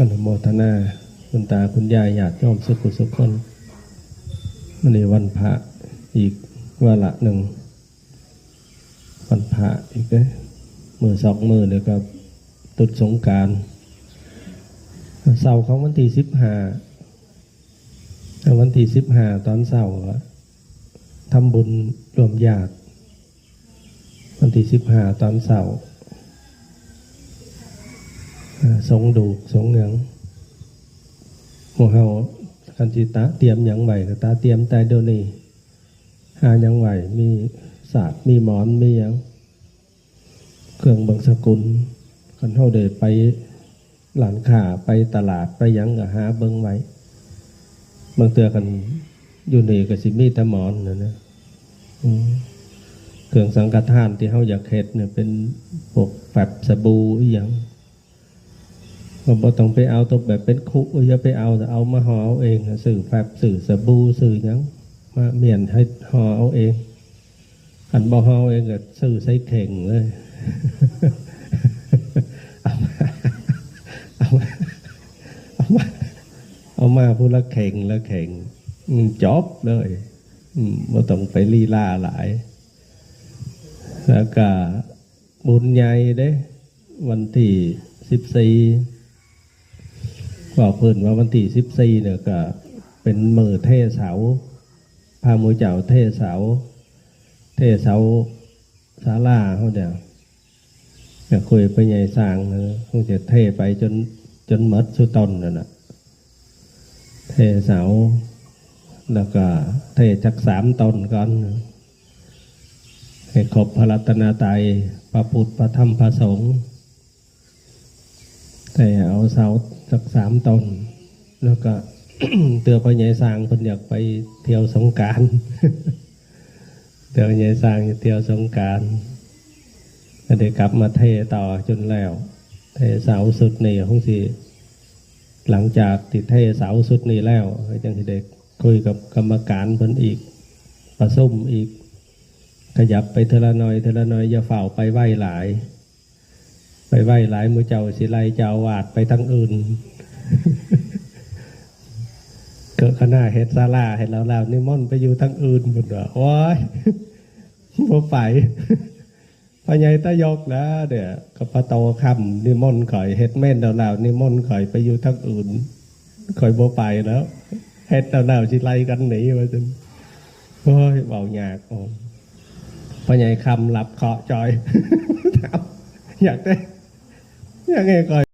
อนุโมทนาคุณตาคุณยายญาติโยมสุขุสุขคนวันนี้วันพระอีกวาระหนึ่งวันพระอีกมือสองมือเลยกับตุดสงกรานต์เสาร์ของวันที่15วันที่15ตอนเสาร์ทำบุญรวมญาติวันที่15ตอนเสาร์สงดูกสงเหนืองหมู่เฮาคันจิตาเตรียมหยังไหวก็ตาเตรียมแต่เดี๋ยวนี้หาหยังไหวมีศาสตร์มีหมอนมีหยังเครื่องบังสกุลคันเฮาได้ไปหลานค้าไปตลาดไปหยังก็หาเบิ่งไว้บางเทื่อกันอยู่นี่ก็สิมีแต่หมอนนะเครื่องสังฆทานที่เฮาอยากเฮ็ดเนี่ยเป็นพวกแฟบสบู่อีหยังก็บ่ต้องไปเอาตัวแบบเป็นคุอย่าไปเอาแต่เอามาห่อเอาเองสื่อแฟบสื่อสบู่สื่อหยังมาเมียนให้ห่อเอาเองอันบ่ห่อเองก็สื่อใส่เข่งเลยเอามาพูดละเข่งละเข่งจบเลยบ่ต้องไปลีลาหลายแล้วก็บุญใหญ่เด้วันที่14บอกเพิ่นว่าวันที่14เนี่ยก็เป็นมื้อเทเสาพาหมู่เจ้าเทเสาศาลาเฮาเด้อก็คุยไปใหญ่สร้างคงจะเทไปจนหมดสุต้นนั่นน่ะเทเสาแล้วก็เทจัก3 ต้นก่อนให้ครบพระรัตนตรัยพระพุทธพระธรรมพระสงฆ์แต่เอาเสาสัก3 ต้นแล้วก็ เตือพ่อใหญ่สร้างเพิ่นอยากไปเที่ยวสงกรานต์เตือพ่อใหญ่สร้างเที่ยวสงกรานต์ก็ได้กลับมาเทต่อจนแล้วเทเสาสุดนี่คงสิหลังจากติดเทเสาสุดนี่แล้วจังสิได้คุยกับกรรมการเพิ่นอีกประชุมอีกขยับไปเทละน้อยอย่าเฝ้าไปไหว้หลายมือเจ้าสิไลเจ้าวาดไปทั้งอื่น เกิดขณะเฮ็ดศาลาเฮ็ดแล้วนิมนต์ไปอยู่ทั้งอื่นหมดว่าโอ้ยบ่ไปพ่อใหญ่ตายกนะเดี๋ยวกับพระโตคำนิมนต์ข่อยเฮ็ดแม่นแล้วนิมนต์ข่อยไปอยู่ทั้งอื่นข่อยบ่ไปแล้วเฮ็ดแล้วสิไล่กันหนีว่าจังโอ้ยเว้ายากพ่อใหญ่คำหลับเคาะจอย อยากไงก่อน